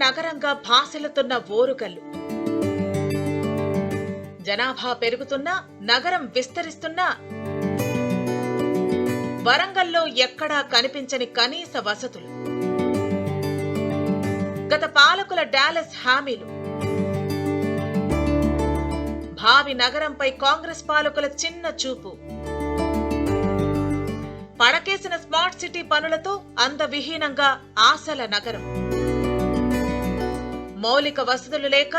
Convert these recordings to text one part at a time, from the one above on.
నగరంగా భాసిల్లుతున్న ఓరుగల్లు. జనాభా పెరుగుతున్నా, నగరం విస్తరిస్తున్నా వరంగల్లో ఎక్కడా కనిపించని కనీస వసతులు. గత పాలకుల డాలస్ హామీలు, భావి నగరంపై కాంగ్రెస్ పాలకుల చిన్న చూపు, పడకేసిన స్మార్ట్ సిటీ పనులతో అందవిహీనంగా ఆశల నగరం. మౌలిక వసతులు లేక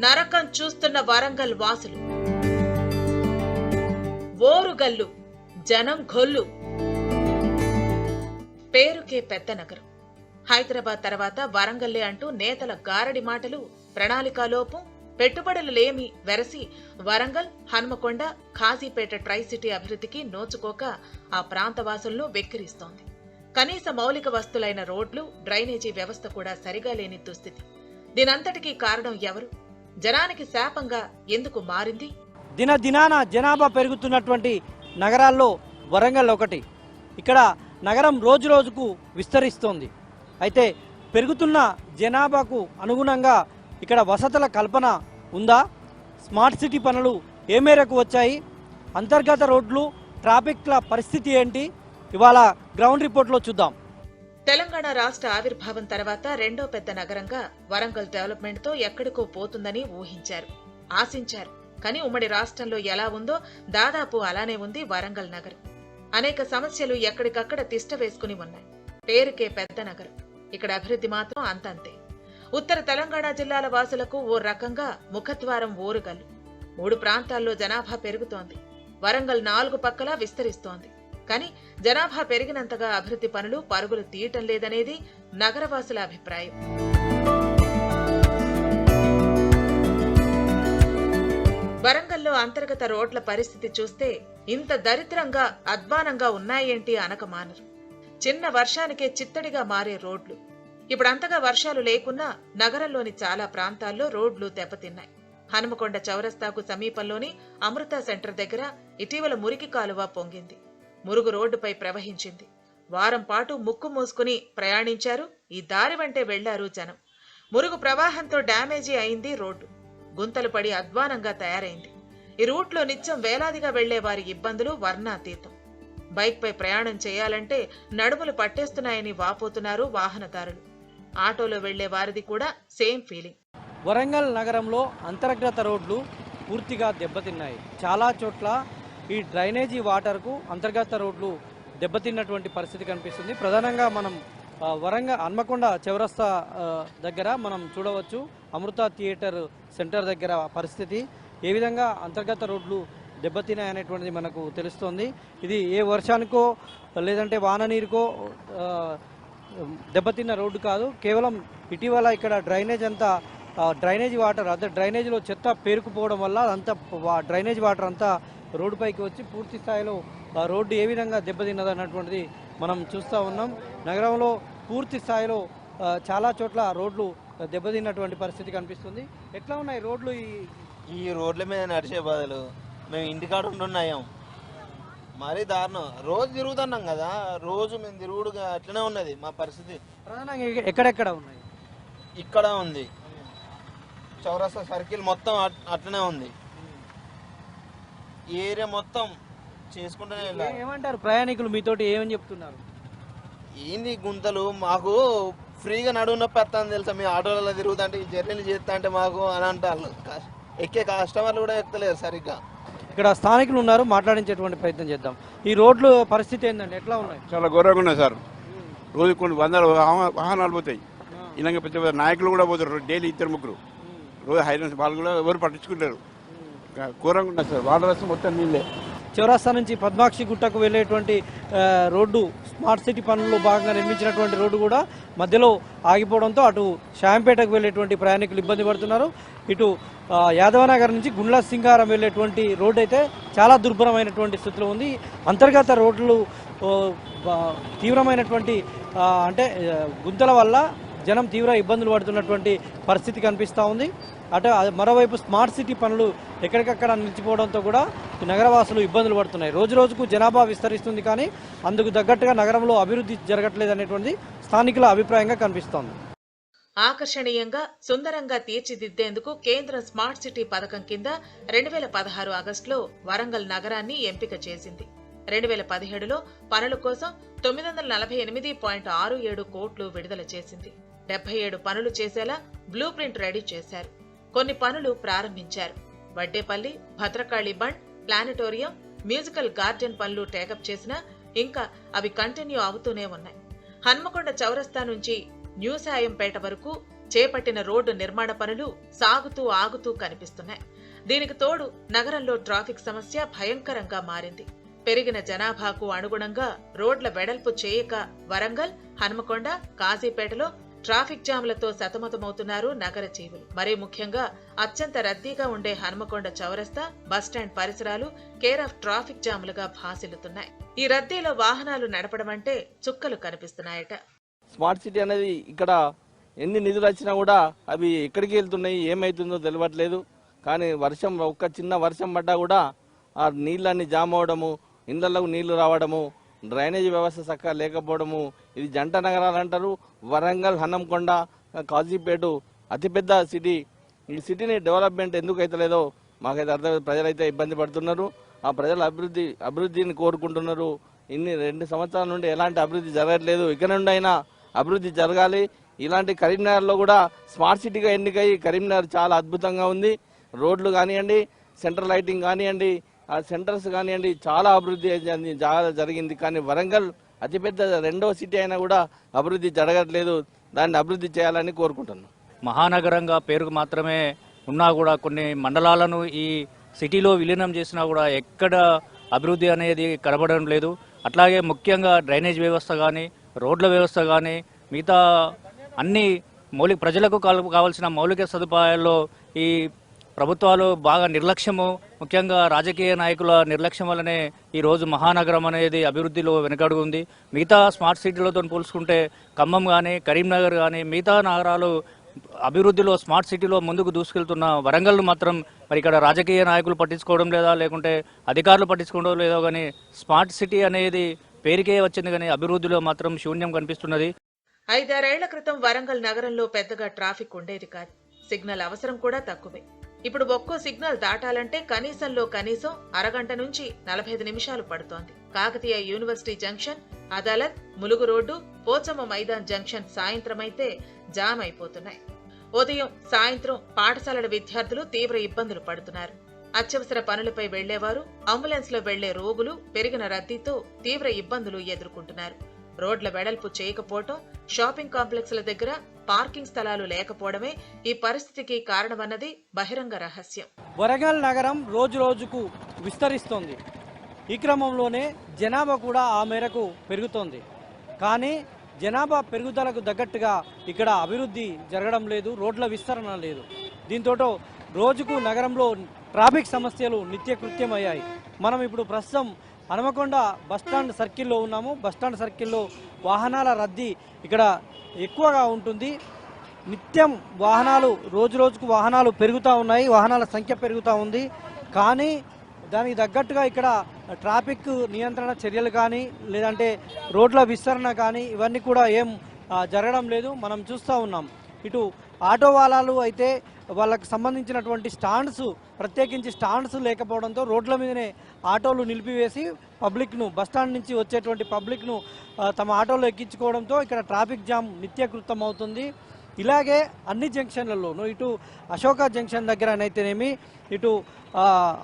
నరకం చూస్తున్న వరంగల్ వాసులు. ఓరుగల్లు, జనం గొల్లు. పేరుకే పెద్ద నగరం. హైదరాబాద్ తర్వాత వరంగల్లే అంటూ నేతల గారడి మాటలు, ప్రణాళికాలోపం, పెట్టుబడులు లేమి వెరసి వరంగల్, హన్మకొండ, ఖాజీపేట ట్రై సిటీ అభివృద్ధికి నోచుకోక ఆ ప్రాంతవాసులను వెక్కిరిస్తోంది. కనీస మౌలిక వస్తులైన రోడ్లు, డ్రైనేజీ వ్యవస్థ కూడా సరిగా లేని దుస్థితి. దీనంతటికీ కారణం ఎవరు? జనానికి శాపంగా ఎందుకు మారింది? దినాన జనాభా పెరుగుతున్నటువంటి నగరాల్లో వరంగల్ ఒకటి. ఇక్కడ నగరం రోజు రోజుకు విస్తరిస్తోంది. అయితే పెరుగుతున్న జనాభాకు అనుగుణంగా ఇక్కడ వసతుల కల్పన ఉందా? స్మార్ట్ సిటీ పనులు ఏ మేరకు వచ్చాయి? అంతర్గత రోడ్లు, ట్రాఫిక్ల పరిస్థితి ఏంటి? ఇవాళ గ్రౌండ్ రిపోర్ట్లో చూద్దాం. తెలంగాణ రాష్ట్ర ఆవిర్భావం తర్వాత రెండో పెద్ద నగరంగా వరంగల్ డెవలప్మెంట్తో ఎక్కడికో పోతుందని ఊహించారు, ఆశించారు. కానీ ఉమ్మడి రాష్ట్రంలో ఎలా ఉందో దాదాపు అలానే ఉంది వరంగల్ నగరం. అనేక సమస్యలు ఎక్కడికక్కడ తిష్ట వేసుకుని ఉన్నాయి. పేరుకే పెద్ద నగరం, ఇక్కడ అభివృద్ధి మాత్రం అంతంతే. ఉత్తర తెలంగాణ జిల్లాల వాసులకు ఓ రకంగా ముఖద్వారం ఓరుగల్లు. 3 ప్రాంతాల్లో జనాభా పెరుగుతోంది. వరంగల్ 4 పక్కలా విస్తరిస్తోంది. కానీ జనాభా పెరిగినంతగా అభివృద్ధి పనులు పరుగులు తీయటం లేదనేది నగరవాసుల అభిప్రాయం. వరంగల్లో అంతర్గత రోడ్ల పరిస్థితి చూస్తే ఇంత దరిద్రంగా, అధ్వానంగా ఉన్నాయేంటి అనక మానరు. చిన్న వర్షానికే చిత్తడిగా మారే రోడ్లు. ఇప్పుడంతగా వర్షాలు లేకున్నా నగరంలోని చాలా ప్రాంతాల్లో రోడ్లు దెబ్బతిన్నాయి. హనుమకొండ చౌరస్తాకు సమీపంలోని అమృత సెంటర్ దగ్గర ఇటీవల మురికి కాలువ పొంగింది. మురుగు రోడ్డుపై ప్రవహించింది. వారం పాటు ముక్కు మూసుకుని ప్రయాణించారు. ఈ దారి వెంటే వెళ్లారు జనం. మురుగు ప్రవాహంతో డ్యామేజీ అయింది రోడ్డు. గుంతలు పడి అధ్వానంగా తయారైంది. ఈ రూట్లో నిత్యం వేలాదిగా వెళ్లే వారి ఇబ్బందులు వర్ణాతీతం. బైక్పై ప్రయాణం చేయాలంటే నడుములు పట్టేస్తున్నాయని వాపోతున్నారు వాహనదారులు. ఆటోలో వెళ్లే వారిది కూడా సేమ్ ఫీలింగ్. వరంగల్ నగరంలో అంతర్గత రోడ్లు పూర్తిగా దెబ్బతిన్నాయి. చాలా చోట్ల ఈ డ్రైనేజీ వాటర్కు అంతర్గత రోడ్లు దెబ్బతిన్నటువంటి పరిస్థితి కనిపిస్తుంది. ప్రధానంగా మనం వరంగల్ హన్మకొండ చౌరస్తా దగ్గర మనం చూడవచ్చు. అమృత థియేటర్ సెంటర్ దగ్గర పరిస్థితి ఏ విధంగా అంతర్గత రోడ్లు దెబ్బతిన్నాయనేటువంటిది మనకు తెలుస్తోంది. ఇది ఏ వర్షానికో లేదంటే వాన నీరుకో దెబ్బతిన్న రోడ్డు కాదు. కేవలం ఇటీవల ఇక్కడ డ్రైనేజీ వాటర్ అదే డ్రైనేజీలో చెత్త పేరుకుపోవడం వల్ల అంతా డ్రైనేజీ వాటర్ అంతా రోడ్డుపైకి వచ్చి పూర్తి స్థాయిలో రోడ్డు ఏ విధంగా దెబ్బతిన్నది అన్నటువంటిది మనం చూస్తూ ఉన్నాం. నగరంలో పూర్తి స్థాయిలో చాలా చోట్ల రోడ్లు దెబ్బతిన్నటువంటి పరిస్థితి కనిపిస్తుంది. ఎట్లా ఉన్నాయి రోడ్లు? ఈ రోడ్ల మీద నడిచే బదులు మేము ఇంటికాడ ఉంటున్నాం. మరీ దారుణం. రోజు తిరుగుతున్నాం కదా, రోజు మేము తిరుగుడుగా అట్లనే ఉన్నది మా పరిస్థితి. ప్రధానంగా ఎక్కడెక్కడ ఉన్నాయి? ఇక్కడ ఉంది, చౌరస్తా సర్కిల్ మొత్తం అట్లనే ఉంది. ఈ ఏరియా మొత్తం చేసుకుంటూనే వెళ్ళాలి. ఏమంటారు ప్రయాణికులు మీతోటి ఏమని చెప్తున్నారు? ఏంది గుంతలు, మాకు ఫ్రీగా నడువు నొప్పి వస్తుందని తెలుసా, మీ ఆటోలలో తిరుగుతుంటే ఈ జర్నీలు చేస్తా అంటే మాకు అని అంటారు. ఎక్కే కస్టమర్లు కూడా ఎక్కుతలేరు సరిగ్గా. ఇక్కడ స్థానికులు ఉన్నారు, మాట్లాడించేటువంటి ప్రయత్నం చేద్దాం. ఈ రోడ్లు పరిస్థితి ఏంటంటే ఎట్లా ఉన్నాయి? చాలా ఘోరంగా ఉన్నాయి సార్. రోజు కొన్ని వందల వాహనాలు పోతాయి. ఇలాగ పెద్ద నాయకులు కూడా పోతారు డైలీ 2-3. రోజు హైరాన్స్ వాళ్ళు కూడా ఎవరు పట్టించుకుంటారు. ఘోరంగా ఉన్నాయి సార్. వాటర్ వస్తే మొత్తం నీళ్ళే. చౌరస్తా నుంచి పద్మాక్షి గుట్టకు వెళ్ళేటువంటి రోడ్డు స్మార్ట్ సిటీ పనుల్లో భాగంగా నిర్మించినటువంటి రోడ్డు కూడా మధ్యలో ఆగిపోవడంతో అటు శాంపేటకు వెళ్ళేటువంటి ప్రయాణికులు ఇబ్బంది పడుతున్నారు. ఇటు యాదవనగర్ నుంచి గుండ్ల సింగారం వెళ్ళేటువంటి రోడ్డు అయితే చాలా దుర్భరమైనటువంటి స్థితిలో ఉంది. అంతర్గత రోడ్లు తీవ్రమైనటువంటి అంటే గుంతల వల్ల జనం తీవ్ర ఇబ్బందులు పడుతున్నటువంటి పరిస్థితి కనిపిస్తూ ఉంది. అటు మరోవైపు స్మార్ట్ సిటీ పనులు ఎక్కడికక్కడ నిలిచిపోవడంతో కూడా నగరవాసులు ఇబ్బందులు పడుతున్నాయి. రోజు రోజుకు జనాభా విస్తరిస్తుంది, కానీ అందుకు తగ్గట్టుగా నగరంలో అభివృద్ధి జరగట్లేదు అనేటువంటిది స్థానికుల అభిప్రాయంగా కనిపిస్తోంది. ఆకర్షణీయంగా సుందరంగా తీర్చిదిద్దేందుకు కేంద్ర స్మార్ట్ సిటీ పథకం కింద 2016 ఆగస్టులో వరంగల్ నగరాన్ని ఎంపిక చేసింది. 2017లో పనుల కోసం 948.67 కోట్లు విడుదల చేసింది. 77 పనులు చేసేలా బ్లూ ప్రింట్ రెడీ చేశారు. కొన్ని పనులు ప్రారంభించారు. Vaddepalli, Bhadrakali bund, planetarium, musical garden పనులు టేకప్ చేసినా ఇంకా అవి కంటిన్యూ అవుతూనే ఉన్నాయి. హన్మకొండ చౌరస్తా నుంచి న్యూ సాయంపేట వరకు చేపట్టిన రోడ్డు నిర్మాణ పనులు సాగుతూ ఆగుతూ కనిపిస్తున్నాయి. దీనికి తోడు నగరంలో ట్రాఫిక్ సమస్య భయంకరంగా మారింది. పెరిగిన జనాభాకు అనుగుణంగా రోడ్ల వెడల్పు చేయక వరంగల్, హన్మకొండ, కాజీపేటలో ట్రాఫిక్ జామ్లతో సతమతమవుతున్నారు నగర జీవులు. మరీ ముఖ్యంగా అత్యంత రద్దీగా ఉండే హన్మకొండ చౌరస్తా, బస్టాండ్ పరిసరాలు కేర్ ఆఫ్ ట్రాఫిక్ జాములుగా భాసిల్లుతున్నాయి. ఈ రద్దీలో వాహనాలు నడపడం అంటే చుక్కలు కనిపిస్తున్నాయట. స్మార్ట్ సిటీ అనేది ఇక్కడ ఎన్ని నిధులు వచ్చినా కూడా అవి ఎక్కడికి వెళ్తున్నాయి, ఏమైతుందో తెలియట్లేదు. కానీ ఒక్క చిన్న వర్షం పడ్డా కూడా ఆ నీళ్ళన్నీ జామ్ అవడము, ఇళ్లకు నీళ్లు రావడము, డ్రైనేజీ వ్యవస్థ చక్కగా లేకపోవడము. ఇది జంట నగరాలు అంటారు. వరంగల్, హన్మకొండ, కాజీపేట అతిపెద్ద సిటీ. ఈ సిటీని డెవలప్మెంట్ ఎందుకు అవుతలేదో మాకైతే అర్థం. ప్రజలైతే ఇబ్బంది పడుతున్నారు. ఆ ప్రజల అభివృద్ధిని కోరుకుంటున్నారు. 2 సంవత్సరాల నుండి ఎలాంటి అభివృద్ధి జరగట్లేదు. ఇక్కడ నుండి అయినా అభివృద్ధి జరగాలి. ఇలాంటి కరీంనగర్లో కూడా స్మార్ట్ సిటీగా ఎన్నికయ్యి కరీంనగర్ చాలా అద్భుతంగా ఉంది. రోడ్లు కానివ్వండి, సెంట్రల్ లైటింగ్ కానివ్వండి, ఆ సెంటర్స్ కానివ్వండి, చాలా అభివృద్ధి జరిగింది. కానీ వరంగల్ అతిపెద్ద 2వ సిటీ అయినా కూడా అభివృద్ధి జరగట్లేదు. దాన్ని అభివృద్ధి చేయాలని కోరుకుంటున్నాను. మహానగరంగా పేరుకు మాత్రమే ఉన్నా కూడా కొన్ని మండలాలను ఈ సిటీలో విలీనం చేసినా కూడా ఎక్కడ అభివృద్ధి అనేది కనబడడం లేదు. అట్లాగే ముఖ్యంగా డ్రైనేజ్ వ్యవస్థ కానీ, రోడ్ల వ్యవస్థ కానీ, మిగతా అన్ని ప్రజలకు కావాల్సిన మౌలిక సదుపాయాల్లో ఈ ప్రభుత్వాలు బాగా నిర్లక్ష్యము, ముఖ్యంగా రాజకీయ నాయకుల నిర్లక్ష్యం వల్లనే ఈరోజు మహానగరం అనేది అభివృద్ధిలో వెనుకడుగు ఉంది. మిగతా స్మార్ట్ సిటీలతో పోల్చుకుంటే ఖమ్మం కానీ, కరీంనగర్ కానీ, మిగతా నగరాలు అభివృద్ధిలో స్మార్ట్ సిటీలో ముందుకు దూసుకెళ్తున్న వరంగల్ మాత్రం మరి ఇక్కడ రాజకీయ నాయకులు పట్టించుకోవడం లేదా, లేకుంటే అధికారులు పట్టించుకోవడం లేదో కానీ స్మార్ట్ సిటీ అనేది పేరుకే వచ్చింది కానీ అభివృద్ధిలో మాత్రం శూన్యం కనిపిస్తున్నది. 5-6 ఏళ్ల క్రితం వరంగల్ నగరంలో పెద్దగా ట్రాఫిక్ ఉండేది కాదు. సిగ్నల్ అవసరం కూడా తక్కువే. ఇప్పుడు ఒక్కో సిగ్నల్ దాటాలంటే కనీసంలో కనీసం అరగంట నుంచి 45 నిమిషాలు పడుతోంది. Kakatiya university junction, Adalat, Mulugu road, Pochamma Maidan junction సాయంత్రమైతే జామ్ అయిపోతున్నాయి. ఉదయం, సాయంత్రం పాఠశాలల విద్యార్థులు తీవ్ర ఇబ్బందులు పడుతున్నారు. అత్యవసర పనులపై వెళ్లేవారు, అంబులెన్స్ లో వెళ్లే రోగులు పెరిగిన రద్దీతో తీవ్ర ఇబ్బందులు ఎదుర్కొంటున్నారు. రోడ్ల వెడల్పు చేయకపోవటం, షాపింగ్ కాంప్లెక్స్ల దగ్గర పార్కింగ్ స్థలాలు లేకపోవడమే ఈ పరిస్థితికి కారణమన్నది బహిరంగ రహస్యం. వరంగల్ నగరం రోజు రోజుకు విస్తరిస్తోంది. ఈ క్రమంలోనే జనాభా కూడా ఆ మేరకు పెరుగుతోంది. కానీ జనాభా పెరుగుదలకు తగ్గట్టుగా ఇక్కడ అభివృద్ధి జరగడం లేదు, రోడ్ల విస్తరణ లేదు. దీంతో రోజుకు నగరంలో ట్రాఫిక్ సమస్యలు నిత్యకృత్యమయ్యాయి. మనం ఇప్పుడు ప్రస్తుతం హనుమకొండ బస్టాండ్ సర్కిల్లో ఉన్నాము. బస్టాండ్ సర్కిల్లో వాహనాల రద్దీ ఇక్కడ ఎక్కువగా ఉంటుంది. నిత్యం వాహనాలు రోజు రోజుకు వాహనాలు పెరుగుతూ ఉన్నాయి, వాహనాల సంఖ్య పెరుగుతూ ఉంది. కానీ దానికి తగ్గట్టుగా ఇక్కడ ట్రాఫిక్ నియంత్రణ చర్యలు కానీ, లేదంటే రోడ్ల విస్తరణ కానీ ఇవన్నీ కూడా ఏం జరగడం లేదు. మనం చూస్తూ ఉన్నాం. ఇటు ఆటో వాలాలు అయితే వాళ్ళకు సంబంధించినటువంటి స్టాండ్స్, ప్రత్యేకించి స్టాండ్స్ లేకపోవడంతో రోడ్ల మీదనే ఆటోలు నిలిపివేసి పబ్లిక్ను, బస్టాండ్ నుంచి వచ్చేటువంటి పబ్లిక్ను తమ ఆటోలో ఎక్కించుకోవడంతో ఇక్కడ ట్రాఫిక్ జామ్ నిత్యకృతం అవుతుంది. ఇలాగే అన్ని జంక్షన్లలోనూ, ఇటు అశోక జంక్షన్ దగ్గరనైతేనేమి, ఇటు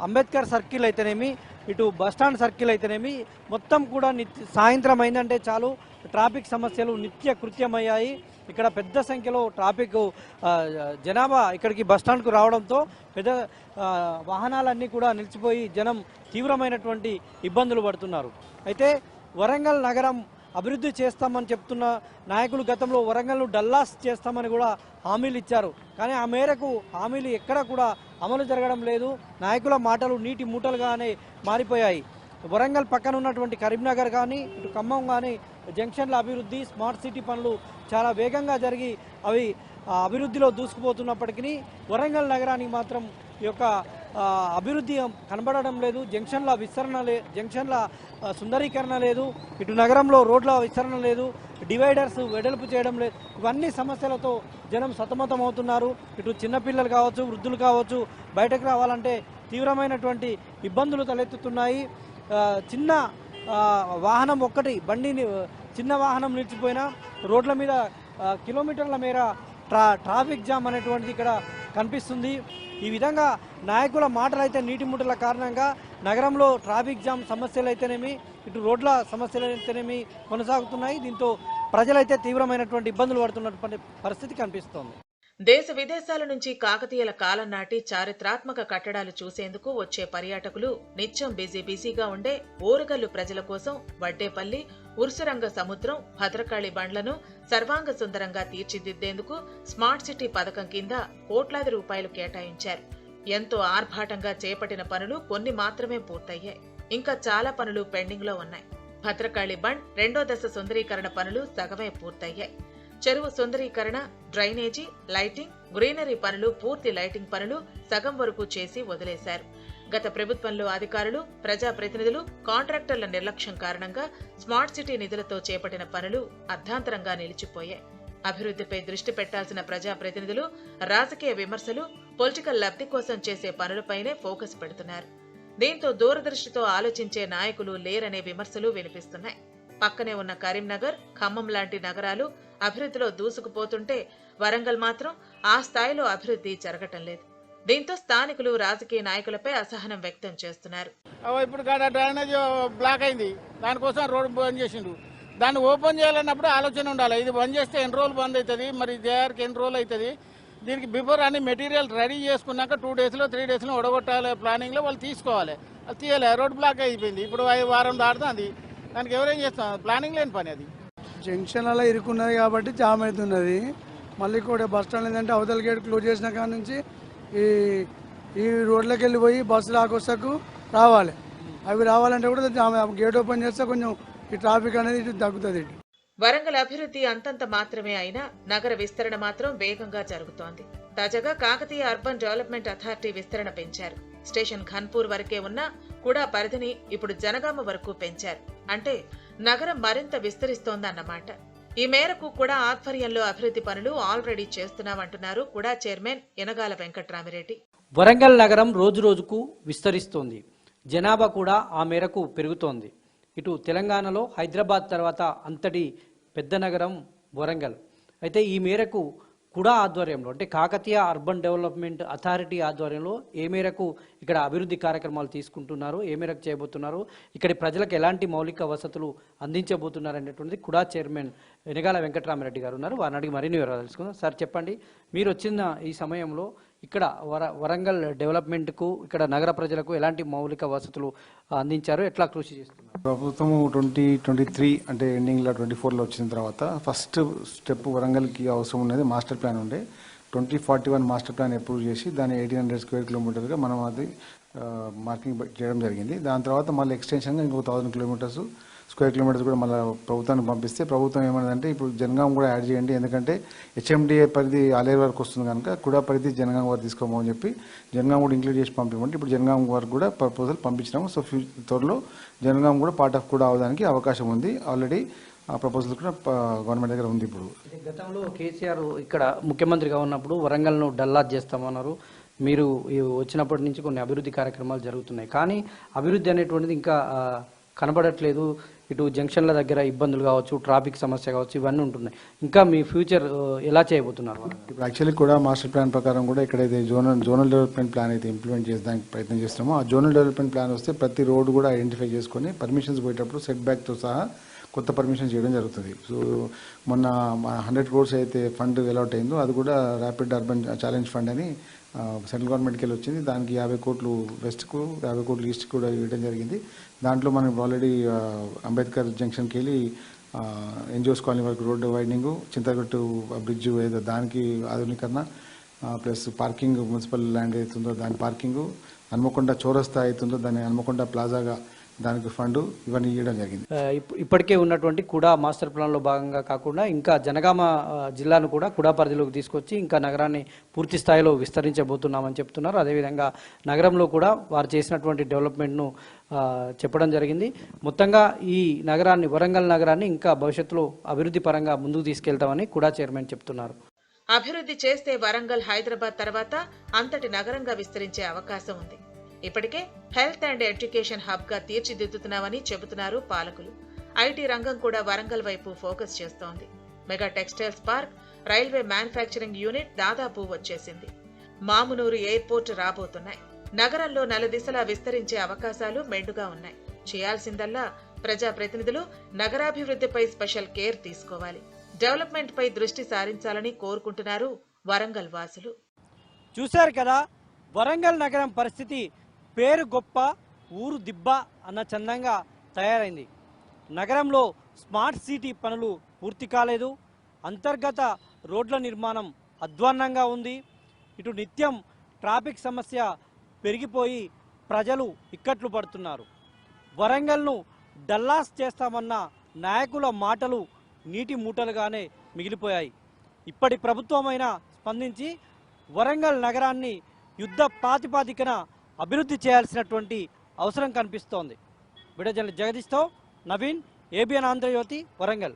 అంబేద్కర్ సర్కిల్ అయితేనేమి, ఇటు బస్టాండ్ సర్కిల్ అయితేనేమి, మొత్తం కూడా సాయంత్రం అయిందంటే చాలు ట్రాఫిక్ సమస్యలు నిత్య కృత్యమయ్యాయి. ఇక్కడ పెద్ద సంఖ్యలో ట్రాఫిక్ జనాభా ఇక్కడికి బస్టాండ్కు రావడంతో పెద్ద వాహనాలన్నీ కూడా నిలిచిపోయి జనం తీవ్రమైనటువంటి ఇబ్బందులు పడుతున్నారు. అయితే వరంగల్ నగరం అభివృద్ధి చేస్తామని చెప్తున్న నాయకులు గతంలో వరంగల్ను డల్లాస్ చేస్తామని కూడా హామీలు ఇచ్చారు. కానీ ఆ మేరకు హామీలు ఎక్కడ కూడా అమలు జరగడం లేదు. నాయకుల మాటలు నీటి మూటలుగానే మారిపోయాయి. వరంగల్ పక్కన ఉన్నటువంటి కరీంనగర్ కానీ, ఇటు ఖమ్మం కానీ జంక్షన్ల అభివృద్ధి, స్మార్ట్ సిటీ పనులు చాలా వేగంగా జరిగి అవి అభివృద్ధిలో దూసుకుపోతున్నప్పటికీ వరంగల్ నగరానికి మాత్రం ఈ యొక్క అభివృద్ధి కనబడడం లేదు. జంక్షన్ల విస్తరణ జంక్షన్ల సుందరీకరణ లేదు. ఇటు నగరంలో రోడ్ల విస్తరణ లేదు. డివైడర్స్ వెడల్పు చేయడం లేదు. ఇవన్నీ సమస్యలతో జనం సతమతం అవుతున్నారు. ఇటు చిన్నపిల్లలు కావచ్చు, వృద్ధులు కావచ్చు, బయటకు రావాలంటే తీవ్రమైనటువంటి ఇబ్బందులు తలెత్తుతున్నాయి. చిన్న వాహనం ఒక్కటి బండిని చిన్న వాహనం నిలిచిపోయినా రోడ్ల మీద కిలోమీటర్ల మేర ట్రాఫిక్ జామ్ అనేటువంటిది ఇక్కడ కనిపిస్తుంది. ఈ విధంగా నాయకుల మాటలు అయితే నీటి ముట్టల కారణంగా నగరంలో ట్రాఫిక్ జామ్ సమస్యలు అయితేనేమి, ఇటు రోడ్ల సమస్యలు అయితేనేమి కొనసాగుతున్నాయి. దీంతో ప్రజలైతే తీవ్రమైనటువంటి ఇబ్బందులు పడుతున్నటువంటి పరిస్థితి కనిపిస్తోంది. దేశ విదేశాల నుంచి కాకతీయుల కాలం నాటి చారిత్రాత్మక కట్టడాలు చూసేందుకు వచ్చే పర్యాటకులు నిత్యం బిజీగా ఉండే ఓరుగల్లు ప్రజల కోసం వడ్డేపల్లి, ఉర్సురంగ సముద్రం, భద్రకాళి బండ్లను సర్వాంగ సుందరంగా తీర్చిదిద్దేందుకు స్మార్ట్ సిటీ పథకం కింద కోట్లాది రూపాయలు కేటాయించారు. ఎంతో ఆర్భాటంగా చేపట్టిన పనులు కొన్ని మాత్రమే పూర్తయ్యాయి. ఇంకా చాలా పనులు పెండింగ్ లో ఉన్నాయి. భద్రకాళి బండ్ 2వ దశ సుందరీకరణ పనులు సగమే పూర్తయ్యాయి. చెరువు సుందరీకరణ, డ్రైనేజీ, లైటింగ్, గ్రీనరీ పనులు, పూర్తి లైటింగ్ పనులు సగం వరకు చేసి వదిలేశారు. గత ప్రభుత్వంలో అధికారులు, ప్రజాప్రతినిధులు, కాంట్రాక్టర్ల నిర్లక్ష్యం కారణంగా స్మార్ట్ సిటీ నిధులతో చేపట్టిన పనులు అర్ధాంతరంగా నిలిచిపోయాయి. అభివృద్ధిపై దృష్టి పెట్టాల్సిన ప్రజాప్రతినిధులు రాజకీయ విమర్శలు, పొలిటికల్ లబ్ధి కోసం చేసే పనులపైనే ఫోకస్ పెడుతున్నారు. దీంతో దూరదృష్టితో ఆలోచించే నాయకులు లేరనే విమర్శలు వినిపిస్తున్నాయి. పక్కనే ఉన్న కరీంనగర్, ఖమ్మం లాంటి నగరాలు అభివృద్ధిలో దూసుకుపోతుంటే వరంగల్ మాత్రం ఆ స్థాయిలో అభివృద్ధి జరగటం లేదు. దీంతో స్థానికులు రాజకీయ నాయకులపై అసహనం వ్యక్తం చేస్తున్నారు. ఇప్పుడు డ్రైనేజ్ బ్లాక్ అయింది, దానికోసం రోడ్డు బంద్ చేసిండు. దాన్ని ఓపెన్ చేయాలన్నప్పుడు ఆలోచన ఉండాలి. ఇది బంద్ చేస్తే ఎన్ని రోజులు బంద్ అవుతుంది, మరి జేఆర్కి ఎన్ని రోజులు అవుతుంది. దీనికి బిఫోర్ అన్ని మెటీరియల్ రెడీ చేసుకున్నాక 2 డేస్లో 3 డేస్లో ఒడగొట్టాలి ప్లానింగ్లో వాళ్ళు తీసుకోవాలి. అది తీయలే, రోడ్ బ్లాక్ అయిపోయింది. ఇప్పుడు వారం దాటుతుంది. దానికి ఎవరేం చేస్తాం, ప్లానింగ్ లేని పని అది. జంక్షన్ అలా ఇరుక్కున్నది కాబట్టి జామ్ అవుతున్నది. మళ్ళీ కూడా బస్ స్టాండ్ ఏంటంటే అవతల గేట్ క్లోజ్ చేసిన కాడ నుంచి ఈ రోడ్లోకి వెళ్ళిపోయి బస్సులు ఆకొస్తాకు రావాలి. అవి రావాలంటే కూడా జామ్. గేట్ ఓపెన్ చేస్తే కొంచెం ఈ ట్రాఫిక్ అనేది ఇటు తగ్గుతుంది. వరంగల్ అభివృద్ధి అంతంత మాత్రమే అయినా నగర విస్తరణ మాత్రం వేగంగా జరుగుతోంది. తాజాగా కాకతీయ అర్బన్ డెవలప్మెంట్ అథారిటీ విస్తరణ పెంచారు. స్టేషన్ ఘన్పూర్ వరకే ఉన్న కూడా పరిధిని ఇప్పుడు జనగామ వరకు పెంచారు. అంటే నగరం మరింత విస్తరిస్తోందన్నమాట. ఈ మేరకు కూడా ఆధ్వర్యంలో అభివృద్ధి పనులు ఆల్రెడీ చేస్తున్నామంటున్నారు కూడా చైర్మన్ యనగాల వెంకట్రామిరెడ్డి. వరంగల్ నగరం రోజు రోజుకు విస్తరిస్తోంది. జనాభా కూడా ఆ మేరకు పెరుగుతోంది. ఇటు తెలంగాణలో హైదరాబాద్ తర్వాత అంతటి పెద్ద నగరం వరంగల్. అయితే ఈ మేరకు కూడా ఆధ్వర్యంలో అంటే కాకతీయ అర్బన్ డెవలప్మెంట్ అథారిటీ ఆధ్వర్యంలో ఏ మేరకు ఇక్కడ అభివృద్ధి కార్యక్రమాలు తీసుకుంటున్నారు, ఏ మేరకు చేయబోతున్నారు, ఇక్కడి ప్రజలకు ఎలాంటి మౌలిక వసతులు అందించబోతున్నారు అనేటువంటిది కూడా చైర్మన్ యనగాల వెంకట్రామిరెడ్డి గారు ఉన్నారు. వారిని అడిగి మరిన్ని వివరాలు తెలుసుకుందాం. సార్ చెప్పండి, మీరు వచ్చిన ఈ సమయంలో ఇక్కడ వరంగల్ డెవలప్మెంట్కు ఇక్కడ నగర ప్రజలకు ఎలాంటి మౌలిక వసతులు అందించారు, ఎట్లా కృషి చేస్తున్నారు? ప్రభుత్వం 2023 అంటే ఎండింగ్లో 24లో వచ్చిన తర్వాత ఫస్ట్ స్టెప్ వరంగల్కి అవసరం ఉన్నది మాస్టర్ ప్లాన్ ఉండే. 2041 మాస్టర్ ప్లాన్ అప్రూవ్ చేసి దాన్ని 1800 స్క్వేర్ కిలోమీటర్గా మనం అది మార్కింగ్ చేయడం జరిగింది. దాని తర్వాత మళ్ళీ ఎక్స్టెన్షన్గా ఇంకో 1000 స్క్వేర్ కిలోమీటర్స్ కూడా మళ్ళీ ప్రభుత్వానికి పంపిస్తే ప్రభుత్వం ఏమన్నదంటే ఇప్పుడు జనగాం కూడా యాడ్ చేయండి, ఎందుకంటే హెచ్ఎండిఏ పరిధి ఆలేరు వరకు వస్తుంది కనుక కూడా పరిధి జనగాం వరకు తీసుకోమని చెప్పి జనగాం కూడా ఇంక్లూడ్ చేసి పంపించమంటే ఇప్పుడు జనగాం వరకు కూడా ప్రపోజల్ పంపించినాము. సో త్వరలో జనగాం కూడా పార్ట్ ఆఫ్ కూడా అవడానికి అవకాశం ఉంది. ఆల్రెడీ ఆ ప్రపోజల్ కూడా గవర్నమెంట్ దగ్గర ఉంది. ఇప్పుడు గతంలో కేసీఆర్ ఇక్కడ ముఖ్యమంత్రిగా ఉన్నప్పుడు వరంగల్ను డల్లాజ్ చేస్తామన్నారు. మీరు వచ్చినప్పటి నుంచి కొన్ని అభివృద్ధి కార్యక్రమాలు జరుగుతున్నాయి, కానీ అభివృద్ధి అనేటువంటిది ఇంకా కనబడట్లేదు. ఇటు జంక్షన్ల దగ్గర ఇబ్బందులు కావచ్చు, ట్రాఫిక్ సమస్య కావచ్చు, ఇవన్నీ ఉంటున్నాయి. ఇంకా మీ ఫ్యూచర్ ఎలా చేయబోతున్నారు? ఇప్పుడు యాక్చువల్లీ కూడా మాస్టర్ ప్లాన్ ప్రకారం కూడా ఎక్కడైతే జోనల్ డెవలప్మెంట్ ప్లాన్ అయితే ఇంప్లిమెంట్ చేసేదానికి ప్రయత్నం చేస్తున్నామో ఆ జోనల్ డెవలప్మెంట్ ప్లాన్ వస్తే ప్రతి రోడ్డు కూడా ఐడెంటిఫై చేసుకొని పర్మిషన్స్ పోయేటప్పుడు సెట్ బ్యాక్తో సహా కొత్త పర్మిషన్ చేయడం జరుగుతుంది. సో మొన్న 100 crores అయితే ఫండ్ అలాట్ అయిందో అది కూడా ర్యాపిడ్ అర్బన్ ఛాలెంజ్ ఫండ్ అని సెంట్రల్ గవర్నమెంట్కి వెళ్ళి వచ్చింది. దానికి 50 కోట్లు వెస్ట్కు, 50 కోట్లు ఈస్ట్కి కూడా ఇవ్వడం జరిగింది. దాంట్లో మనం ఆల్రెడీ అంబేద్కర్ జంక్షన్కి వెళ్ళి ఎన్జిఓస్ కాలనీ వరకు రోడ్డు వైడనింగ్, చింతగట్టు బ్రిడ్జ్ ఏదో దానికి ఆధునీకరణ, ప్లస్ పార్కింగ్ మున్సిపల్ ల్యాండ్ అవుతుందో దాని పార్కింగ్, హన్మకొండ చౌరస్తా అవుతుందో దాన్ని హన్మకొండ ప్లాజాగా దానికి ఫండ్ ఇవన్నీ ఇవ్వడం జరిగింది. ఇప్పటికే ఉన్నటువంటి కుడా మాస్టర్ ప్లాన్లో భాగంగా కాకుండా ఇంకా జనగామ జిల్లాను కూడా కుడా పరిధిలోకి తీసుకొచ్చి ఇంకా నగరాన్ని పూర్తి స్థాయిలో విస్తరించబోతున్నామని చెప్తున్నారు. అదేవిధంగా నగరంలో కూడా వారు చేసినటువంటి డెవలప్మెంట్ను చెప్పడం జరిగింది. మొత్తంగా ఈ నగరాన్ని, వరంగల్ నగరాన్ని ఇంకా భవిష్యత్తులో అభివృద్ధి పరంగా ముందుకు తీసుకెళ్తామని కుడా చైర్మన్ చెప్తున్నారు. అభివృద్ధి చేస్తే వరంగల్ హైదరాబాద్ తర్వాత అంతటి నగరంగా విస్తరించే అవకాశం ఉంది. ఇప్పటికే హెల్త్ అండ్ ఎడ్యుకేషన్ హబ్ గా తీర్చిదిద్దుతున్నామని చెబుతున్నారు పాలకులు. ఐటీ రంగం కూడా వరంగల్ వైపు ఫోకస్ చేస్తోంది. Mega textiles park, railway manufacturing unit దాదాపు వచ్చేసింది. మామునూరు ఎయిర్పోర్ట్ రాబోతున్నాయి. నగరంలో నలుదిశలా విస్తరించే అవకాశాలు మెండుగా ఉన్నాయి. చేయాల్సిందల్లా ప్రజాప్రతినిధులు నగరాభివృద్ధిపై స్పెషల్ కేర్ తీసుకోవాలి. డెవలప్మెంట్ పై దృష్టి సారించాలని కోరుకుంటున్నారు వరంగల్ వాసులు. చూశారు కదా, వరంగల్ నగరం పరిస్థితి పేరు గొప్ప ఊరు దిబ్బ అన్న చందంగా తయారైంది. నగరంలో స్మార్ట్ సిటీ పనులు పూర్తి కాలేదు. అంతర్గత రోడ్ల నిర్మాణం అధ్వాన్నంగా ఉంది. ఇటు నిత్యం ట్రాఫిక్ సమస్య పెరిగిపోయి ప్రజలు ఇక్కట్లు పడుతున్నారు. వరంగల్ను డల్లాస్ చేస్తామన్న నాయకుల మాటలు నీటి మూటలుగానే మిగిలిపోయాయి. ఇప్పటి ప్రభుత్వమైనా స్పందించి వరంగల్ నగరాన్ని యుద్ధ ప్రాతిపాదికన అభివృద్ధి చేయాల్సినటువంటి అవసరం కనిపిస్తోంది. వీడియో జర్నలిస్ట్ జగదీష్తో నవీన్, ఏబిఎన్ ఆంధ్రజ్యోతి, వరంగల్.